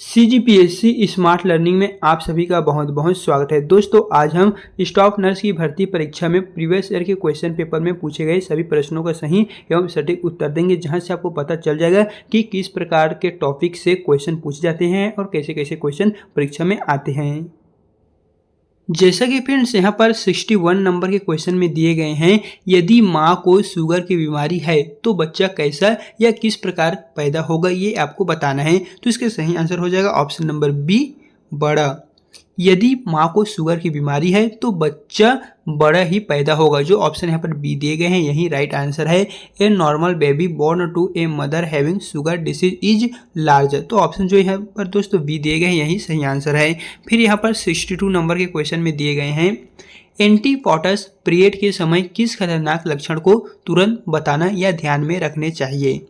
CGPSC smart learning में आप सभी का बहुत बहुत स्वागत है। दोस्तों आज हम स्टाफ नर्स की भर्ती परीक्षा में प्रीवियस ईयर के क्वेश्चन पेपर में पूछे गए सभी प्रश्नों का सही एवं सटीक उत्तर देंगे, जहां से आपको पता चल जाएगा कि किस प्रकार के टॉपिक से क्वेश्चन पूछे जाते हैं और कैसे कैसे क्वेश्चन परीक्षा में आते हैं। जैसा कि फ्रेंड्स यहाँ पर 61 नंबर के क्वेश्चन में दिए गए हैं, यदि माँ को शुगर की बीमारी है तो बच्चा कैसा या किस प्रकार पैदा होगा, ये आपको बताना है। तो इसके सही आंसर हो जाएगा ऑप्शन नंबर बी, बड़ा। यदि माँ को शुगर की बीमारी है तो बच्चा बड़ा ही पैदा होगा। जो ऑप्शन यहाँ पर बी दिए गए हैं यही राइट आंसर है। A normal baby born to a mother having sugar disease is larger. तो ऑप्शन जो यहाँ पर दोस्तों बी दिए गए हैं यही सही आंसर है। फिर यहाँ पर 62 नंबर के क्वेश्चन में दिए गए हैं, एंटीपॉटस पीरियड के समय किस खतरनाक लक्षण को तुरंत बताना या ध्यान में रखने चाहिए।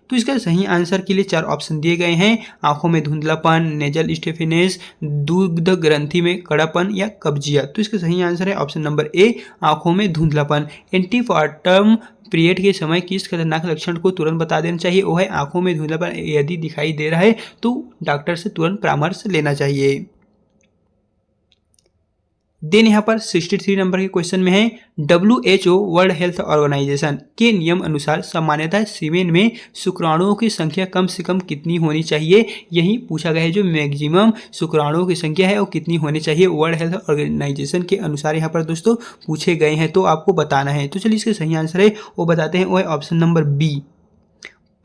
तो इसका सही आंसर के लिए 4 ऑप्शन दिए गए हैं, आंखों में धुंधलापन, नेजल स्टिफनेस, दुग्ध ग्रंथि में कड़ापन या कब्जियत। तो इसका सही आंसर है ऑप्शन नंबर ए, आंखों में धुंधलापन। एंटीपार्टम पीरियड के समय किस खतरनाक लक्षण को तुरंत बता देना चाहिए, वो है आंखों में धुंधलापन यदि दिखाई दे रहा है तो डॉक्टर से तुरंत परामर्श लेना चाहिए। देन यहाँ पर 63 नंबर के क्वेश्चन में है, WHO वर्ल्ड हेल्थ ऑर्गेनाइजेशन के नियम अनुसार सामान्यतः सीमेन में शुक्राणुओं की संख्या कम से कम कितनी होनी चाहिए। यही पूछा गया है, जो मैक्सिमम शुक्राणुओं की संख्या है वो कितनी होनी चाहिए वर्ल्ड हेल्थ ऑर्गेनाइजेशन के अनुसार यहाँ पर दोस्तों पूछे गए हैं, तो आपको बताना है। तो चलिए इसके सही आंसर है वो बताते हैं, वो है option number B,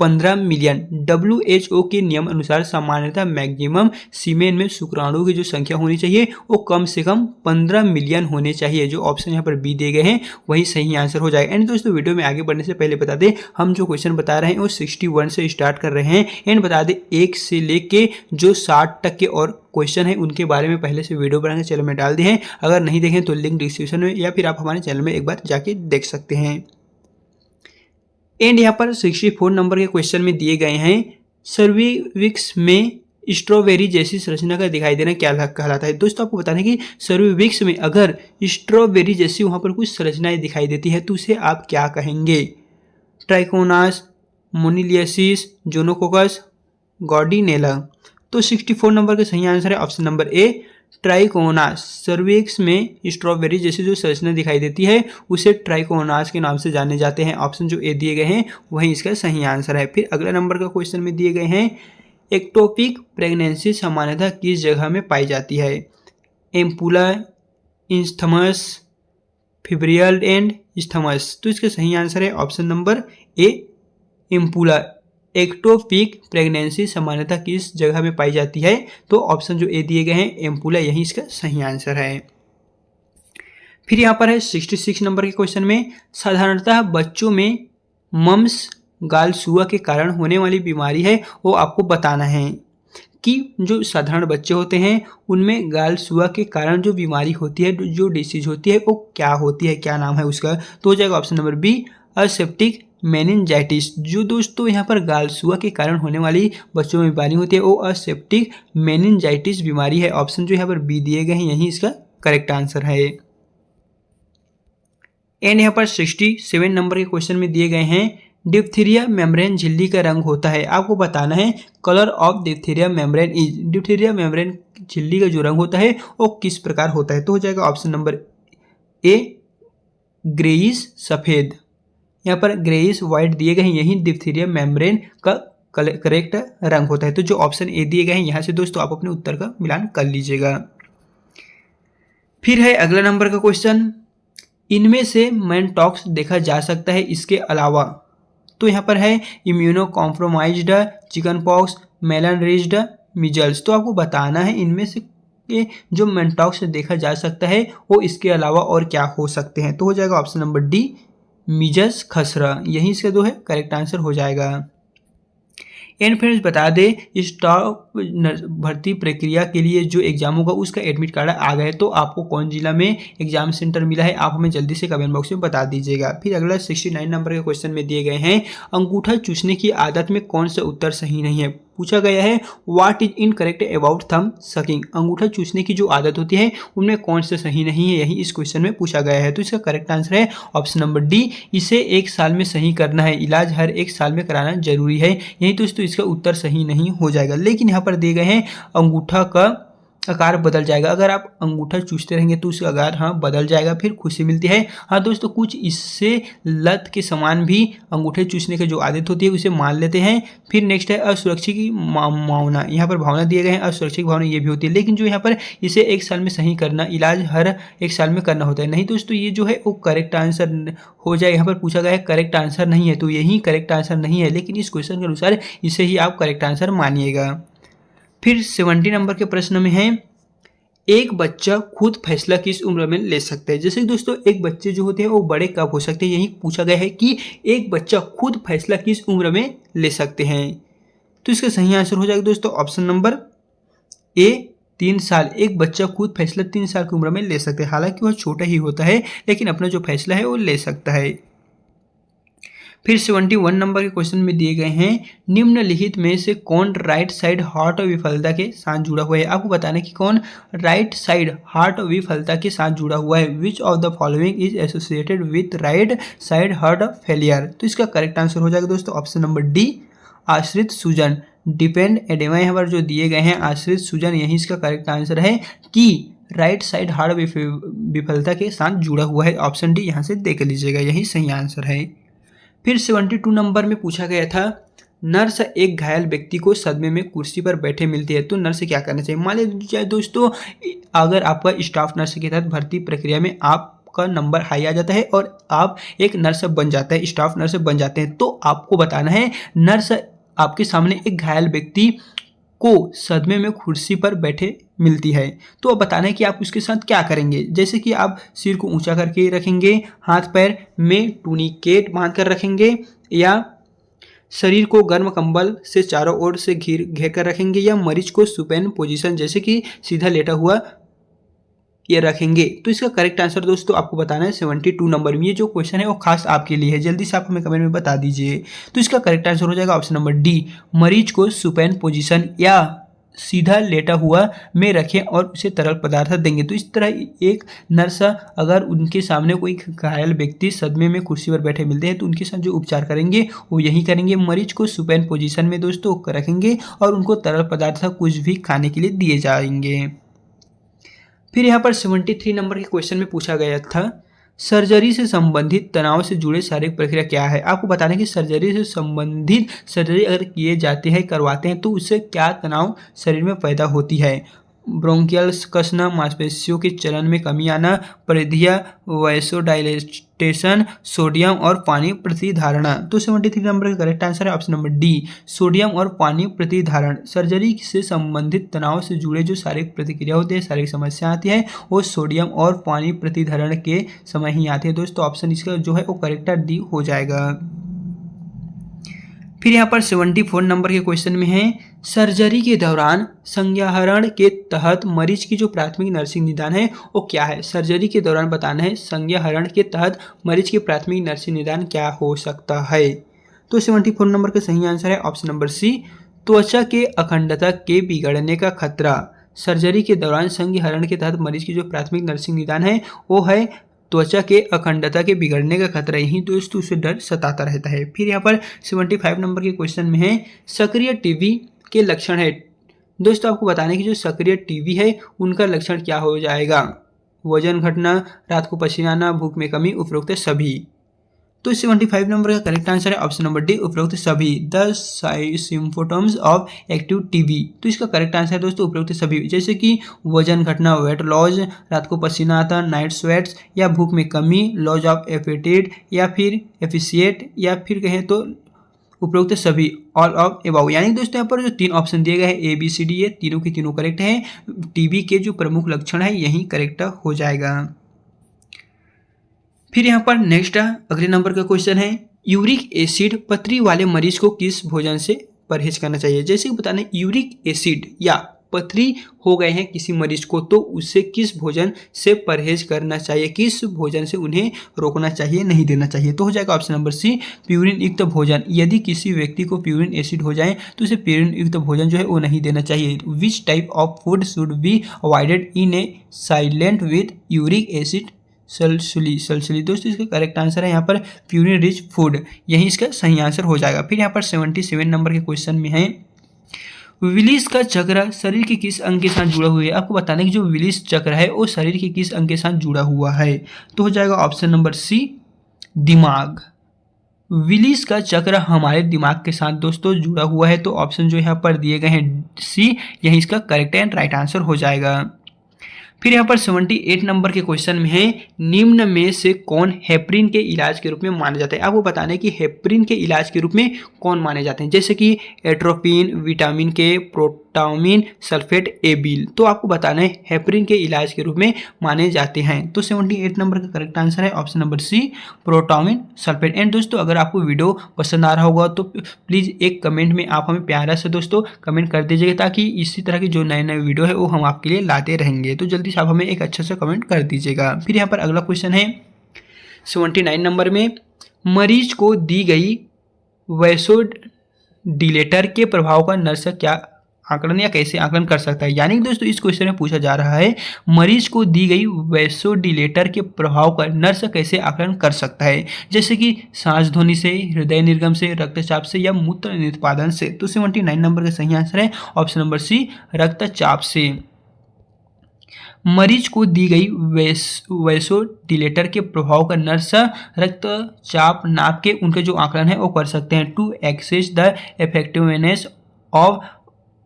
15 million. WHO के नियम अनुसार सामान्यतः मैक्सिमम सीमेन में शुक्राणुओं की जो संख्या होनी चाहिए वो कम से कम 15 मिलियन होने चाहिए। जो ऑप्शन यहाँ पर बी दिए गए हैं वही सही आंसर हो जाएगा। एंड दोस्तों वीडियो में आगे बढ़ने से पहले बता दें, हम जो क्वेश्चन बता रहे हैं वो 61 से स्टार्ट कर रहे हैं। एंड बता दें 1 से लेके जो 60 तक के और क्वेश्चन है उनके बारे में पहले से वीडियो बना के चैनल में डाल दिए हैं। अगर नहीं देखें तो लिंक डिस्क्रिप्शन में या फिर आप हमारे चैनल में एक बार जाके देख सकते हैं। एंड यहाँ पर 64 नंबर के क्वेश्चन में दिए गए हैं, सर्विविक्स में स्ट्रॉबेरी जैसी संरचना का दिखाई देना क्या कहलाता है। दोस्तों आपको बताना है कि सर्विविक्स में अगर स्ट्रॉबेरी जैसी वहाँ पर कुछ संरचनाएं दिखाई देती है तो उसे आप क्या कहेंगे। ट्राइकोनास, मोनिलियसिस, जोनोकोकस, गॉर्डिनेला। तो 64 नंबर का सही आंसर है ऑप्शन नंबर ए, ट्राइकोनास। सर्विक्स में स्ट्रॉबेरी जैसी जो संरचना दिखाई देती है उसे ट्राइकोनास के नाम से जाने जाते हैं। ऑप्शन जो ए दिए गए हैं वही इसका सही आंसर है। फिर अगला नंबर का क्वेश्चन में दिए गए हैं, एक्टोपिक प्रेगनेंसी सामान्यतः किस जगह में पाई जाती है। Ampulla, isthmus, fimbrial and isthmus. तो इसका सही आंसर है option number A, ampulla. Ectopic pregnancy सामान्यतः किस जगह में पाई जाती है, तो ऑप्शन जो ए दिए गए हैं एम्पुला यही इसका सही आंसर है। फिर यहाँ पर है 66 नंबर के क्वेश्चन में, साधारणतः बच्चों में मम्स गालसुआ के कारण होने वाली बीमारी है वो आपको बताना है कि जो साधारण बच्चे होते हैं उनमें गालसुआ के कारण जो बीमारी होती है, जो डिसीज होती है वो क्या होती है, क्या नाम है उसका। तो हो जाएगा option number B, aseptic meningitis. जो दोस्तों यहाँ पर गालसुआ के कारण होने वाली बच्चों में बीमारी होती है वो असेप्टिक मेनिनजाइटिस बीमारी है। ऑप्शन जो यहाँ पर बी दिए गए हैं यही इसका करेक्ट आंसर है। एंड यहाँ पर 67 नंबर के क्वेश्चन में दिए गए हैं, डिप्थीरिया मेम्ब्रेन झिल्ली का रंग होता है। आपको बताना है colour of diphtheria membrane is. Diphtheria membrane झिल्ली का जो रंग होता है वो किस प्रकार होता है। तो हो जाएगा ऑप्शन नंबर ए, ग्रेइश सफेद। यहाँ पर ग्रेइश व्हाइट दिए गए हैं, यही डिप्थीरिया मेम्ब्रेन का करेक्ट रंग होता है। तो जो ऑप्शन ए दिए गए हैं यहाँ से दोस्तों आप अपने उत्तर का मिलान कर लीजिएगा। फिर है अगला नंबर का क्वेश्चन, इनमें से मैनटॉक्स देखा जा सकता है इसके अलावा। तो यहाँ पर है immuno compromised, chicken pox, malnourished, measles. तो आपको बताना है इनमें से जो मैनटॉक्स देखा जा सकता है वो इसके अलावा और क्या हो सकते हैं। तो हो जाएगा ऑप्शन नंबर डी, मिजल्स, खसरा। यही इसका जो है करेक्ट आंसर हो जाएगा। एंड फ्रेंड्स बता दें, स्टाफ भर्ती प्रक्रिया के लिए जो एग्जाम होगा उसका एडमिट कार्ड आ गया है, तो आपको कौन जिला में एग्जाम सेंटर मिला है आप हमें जल्दी से कमेंट बॉक्स में बता दीजिएगा। फिर अगला 69 नंबर के क्वेश्चन में दिए गए हैं, अंगूठा चूसने की आदत में कौन सा उत्तर सही नहीं है। पूछा गया है what is incorrect about thumb sucking, अंगूठा चूसने की जो आदत होती है उनमें कौन सा सही नहीं है, यही इस क्वेश्चन में पूछा गया है। तो इसका करेक्ट आंसर है ऑप्शन नंबर डी, इसे 1 साल में सही करना है, इलाज हर 1 साल में कराना जरूरी है। यही दोस्तों इसका उत्तर सही नहीं हो जाएगा। लेकिन यहाँ पर दिए गए हैं अंगूठा का आकार बदल जाएगा, अगर आप अंगूठा चूसते रहेंगे तो उसका आकार हाँ बदल जाएगा, फिर खुशी मिलती है। हाँ दोस्तों, कुछ इससे लत के समान भी अंगूठे चूसने की जो आदत होती है उसे मान लेते हैं। फिर नेक्स्ट है असुरक्षित की भावना, यहाँ पर भावना दिए गए हैं, असुरक्षित भावना ये भी होती है। लेकिन जो यहाँ पर इसे 1 साल में सही करना, इलाज हर 1 साल में करना होता है, नहीं दोस्तों ये जो है वो करेक्ट आंसर हो जाए। यहाँ पर पूछा गया है करेक्ट आंसर नहीं है, तो यही करेक्ट आंसर नहीं है, लेकिन इस क्वेश्चन के अनुसार इसे ही आप करेक्ट आंसर मानिएगा। फिर 70 नंबर के प्रश्न में है एक बच्चा खुद फैसला किस उम्र में ले सकता है। जैसे कि दोस्तों एक बच्चे जो होते हैं वो बड़े कब हो सकते हैं, यही पूछा गया है कि एक बच्चा खुद फैसला किस उम्र में ले सकते हैं। तो इसका सही आंसर हो जाएगा दोस्तों ऑप्शन नंबर ए 3 साल। एक बच्चा खुद फैसला 3 साल की उम्र में ले सकते हैं, हालांकि वह छोटा ही होता है लेकिन अपना जो फैसला है वो ले सकता है। फिर 71 नंबर के क्वेश्चन में दिए गए हैं निम्नलिखित में से कौन राइट साइड हार्ट विफलता के साथ जुड़ा हुआ है। आपको बताना है कि कौन राइट साइड हार्ट विफलता के साथ जुड़ा हुआ है। Which of the following is associated with right side heart failure. तो इसका करेक्ट आंसर हो जाएगा दोस्तों ऑप्शन नंबर डी आश्रित सूजन, डिपेंड एडेमा यहाँ पर जो दिए गए हैं आश्रित सूजन, यही इसका करेक्ट आंसर है कि राइट साइड हार्ट विफलता के साथ जुड़ा हुआ है। ऑप्शन डी यहाँ से देख लीजिएगा, यही सही आंसर है। फिर 72 नंबर में पूछा गया था नर्स एक घायल व्यक्ति को सदमे में कुर्सी पर बैठे मिलती है तो नर्स क्या करना चाहिए। मान लीजिए दोस्तों अगर आपका स्टाफ नर्स के तहत भर्ती प्रक्रिया में आपका नंबर हाई आ जाता है और आप एक नर्स बन जाता है, स्टाफ नर्स बन जाते हैं, तो आपको बताना है नर्स आपके सामने एक घायल व्यक्ति को सदमे में कुर्सी पर बैठे मिलती है, तो अब बताना है कि आप उसके साथ क्या करेंगे। जैसे कि आप सिर को ऊंचा करके रखेंगे, हाथ पैर में टूनिकेट बांध कर रखेंगे, या शरीर को गर्म कंबल से चारों ओर से घेर कर रखेंगे, या मरीज को सुपेन पोजीशन जैसे कि सीधा लेटा हुआ ये रखेंगे। तो इसका करेक्ट आंसर दोस्तों आपको बताना है 72 नंबर में। ये जो क्वेश्चन है वो खास आपके लिए है, जल्दी से आप हमें कमेंट में बता दीजिए। तो इसका करेक्ट आंसर हो जाएगा ऑप्शन नंबर डी, मरीज को सुपेन पोजीशन या सीधा लेटा हुआ में रखें और उसे तरल पदार्थ देंगे। तो इस तरह एक नर्स अगर उनके सामने कोई घायल व्यक्ति सदमे में कुर्सी पर बैठे मिलते हैं तो उनके साथ जो उपचार करेंगे वो यही करेंगे, मरीज को सुपेन पोजीशन में दोस्तों रखेंगे और उनको तरल पदार्थ कुछ भी खाने के लिए दिए जाएंगे। फिर यहाँ पर 73 नंबर के क्वेश्चन में पूछा गया था सर्जरी से संबंधित तनाव से जुड़े शारीरिक प्रक्रिया क्या है। आपको बताना है कि सर्जरी से संबंधित सर्जरी अगर किए जाते हैं करवाते हैं तो उससे क्या तनाव शरीर में पैदा होती है। ब्रोंकियल्स कसना, मांसपेशियों के चलन में कमी आना, परिधिया, वैसोडाइलेटेशन, सोडियम और पानी प्रतिधारणा। तो 73 नंबर का करेक्ट आंसर है ऑप्शन नंबर डी, सोडियम और पानी प्रतिधारण। सर्जरी से संबंधित तनाव से जुड़े जो शारीरिक प्रतिक्रिया होती है, शारीरिक समस्या आती है, वो सोडियम और पानी प्रतिधारण के समय ही आती है दोस्तों। ऑप्शन इसका जो है वो करेक्ट डी हो जाएगा। फिर यहाँ पर 74 नंबर के क्वेश्चन में है सर्जरी के दौरान संज्ञाहरण के तहत मरीज की जो प्राथमिक नर्सिंग निदान है वो क्या है। सर्जरी के दौरान बताना है संज्ञाहरण के तहत मरीज की प्राथमिक नर्सिंग निदान क्या हो सकता है। तो 74 नंबर का सही आंसर है ऑप्शन नंबर सी, त्वचा के अखंडता के बिगड़ने का खतरा। सर्जरी के दौरान संज्ञाहरण के तहत मरीज की जो प्राथमिक नर्सिंग निदान है वो है त्वचा के अखंडता के बिगड़ने का खतरा, यही दोस्तों उसे डर सताता रहता है। फिर यहाँ पर 75 नंबर के क्वेश्चन में है सक्रिय टीबी के लक्षण है। दोस्तों आपको बताने की जो सक्रिय टीबी है उनका लक्षण क्या हो जाएगा। वजन घटना, रात को पसीना आना, भूख में कमी, उपरोक्त सभी। तो 75 नंबर का करेक्ट आंसर है ऑप्शन नंबर डी, उपरोक्त सभी, the symptoms of active TB. तो इसका करेक्ट आंसर है दोस्तों उपरोक्त सभी, जैसे कि वजन घटना, वेट लॉस, रात को पसीना आता, नाइट स्वेट्स, या भूख में कमी, लॉस ऑफ एपेटाइट, या फिर एफिशिएट, या फिर कहें तो उपरोक्त सभी, ऑल ऑफ एबाउ। यानी दोस्तों यहाँ पर जो 3 ऑप्शन दिए गए हैं ए बी सी डी, ये तीनों के तीनों करेक्ट हैं। टीबी के जो प्रमुख लक्षण है यही करेक्ट हो जाएगा। फिर यहाँ पर नेक्स्ट अगले नंबर का क्वेश्चन है यूरिक एसिड पथरी वाले मरीज को किस भोजन से परहेज करना चाहिए। जैसे कि बताना यूरिक एसिड या पथरी हो गए हैं किसी मरीज को, तो उससे किस भोजन से परहेज करना चाहिए, किस भोजन से उन्हें रोकना चाहिए, नहीं देना चाहिए। तो हो जाएगा ऑप्शन नंबर सी, प्यूरिन युक्त भोजन। यदि किसी व्यक्ति को प्यूरिन एसिड हो जाए तो उसे प्यूरिन युक्त भोजन जो है वो नहीं देना चाहिए। Which type of food should be avoided in a client with uric acid सल्सली। दोस्तों इसका करेक्ट आंसर है यहाँ पर प्यूरिन रिच फूड, यही इसका सही आंसर हो जाएगा। फिर यहाँ पर 77 नंबर के क्वेश्चन में है, विलिस का चक्र शरीर के किस अंग के साथ जुड़ा हुआ है। आपको बताना है कि जो विलिस चक्र है वो शरीर के किस अंग के साथ जुड़ा हुआ है। तो हो जाएगा ऑप्शन नंबर सी, दिमाग। विलिस का चक्र हमारे दिमाग के साथ दोस्तों जुड़ा हुआ है, तो ऑप्शन जो यहाँ पर दिए गए हैं सी, यही इसका करेक्ट एंड राइट आंसर हो जाएगा। फिर यहाँ पर 78 नंबर के क्वेश्चन में है, निम्न में से कौन हेपरिन के इलाज के रूप में माने जाते हैं। आपको बताना है कि हेपरिन के इलाज के रूप में कौन माने जाते हैं, जैसे कि एट्रोपिन, विटामिन के, प्रोटामिन, सल्फेट, एबिल। तो आपको बताना है हेपरिन के इलाज के रूप में माने जाते हैं। तो 78 नंबर का करेक्ट आंसर है option number C, protamine, sulphate. And दोस्तों अगर आपको वीडियो पसंद आ रहा होगा तो प्लीज़ एक कमेंट में आप हमें प्यारा से दोस्तों कमेंट कर दीजिएगा, ताकि इसी तरह की जो नए नए वीडियो है वो हम आपके लिए लाते रहेंगे। तो जल्दी से आप हमें एक अच्छा सा कमेंट कर दीजिएगा। फिर यहाँ पर अगला क्वेश्चन है 79 नंबर में, मरीज को दी गई वैसोडिलेटर के प्रभाव का नर्स क्या आकलन या कैसे आकलन कर सकता है। यानी कि दोस्तों इस क्वेश्चन में पूछा जा रहा है, मरीज को दी गई वैसोडिलेटर के प्रभाव का नर्स कैसे आकलन कर सकता है, जैसे कि सांस धोनी से, हृदय निर्गम से, रक्तचाप से या मूत्र निष्पादन से। तो 79 नंबर का सही आंसर है ऑप्शन नंबर सी, रक्तचाप से। मरीज को दी गई वैसोडिलेटर के प्रभाव का नर्स रक्तचाप नाप के उनके जो आकलन है वो कर सकते हैं। To access the effectiveness of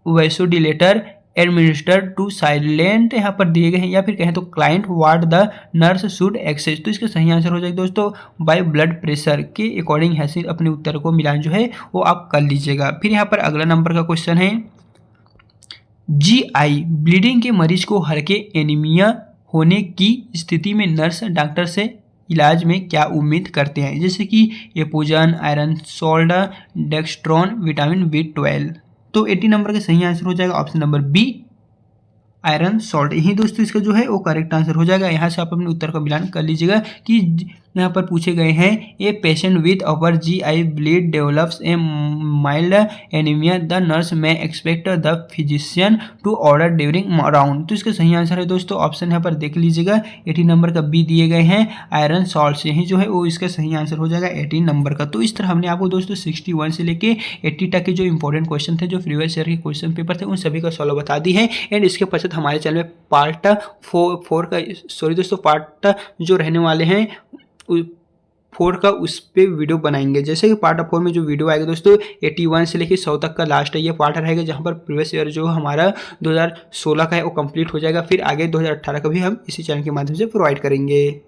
vasodilator administer to silent यहाँ पर दिए गए हैं, या फिर कहें तो client what the nurse should access. तो इसका सही आंसर हो जाएगा दोस्तों बाय ब्लड प्रेशर के अकॉर्डिंग। ऐसे अपने उत्तर को मिलान जो है वो आप कर लीजिएगा। फिर यहाँ पर अगला नंबर का क्वेश्चन है, जीआई ब्लीडिंग के मरीज को हल्के एनीमिया होने की स्थिति में नर्स डॉक्टर से इलाज में क्या उम्मीद करते हैं, जैसे कि Epogen, iron salt, dextran, vitamin B12। तो 80 नंबर का सही आंसर हो जाएगा option number B, iron salt. यही दोस्तों इसका जो है वो करेक्ट आंसर हो जाएगा। यहाँ से आप अपने उत्तर का मिलान कर लीजिएगा कि यहाँ पर पूछे गए हैं, a patient with upper GI bleed develops a mild anaemia, the nurse may expect the physician to order during round. तो इसका सही आंसर है दोस्तों ऑप्शन यहाँ पर देख लीजिएगा 80 नंबर का बी दिए गए हैं, आयरन सॉल्ट से। यही जो है वो इसका सही आंसर हो जाएगा 18 नंबर का। तो इस तरह हमने आपको दोस्तों 61 से लेके 80 तक के जो इंपॉर्टेंट क्वेश्चन थे, जो प्रीवियस ईयर के क्वेश्चन पेपर थे, उन सभी का सॉल्व बता दी है। एंड इसके पश्चात हमारे चैनल में पार्ट 4 का पार्ट जो रहने वाले हैं 4 का उस पर वीडियो बनाएंगे। जैसे कि पार्ट 4 में जो वीडियो आएगा दोस्तों 81 से लेकर 100 तक का लास्ट है ये पार्ट रहेगा, जहां पर प्रीवियस ईयर जो हमारा 2016 का है वो कंप्लीट हो जाएगा। फिर आगे 2018 का भी हम इसी चैनल के माध्यम से प्रोवाइड करेंगे।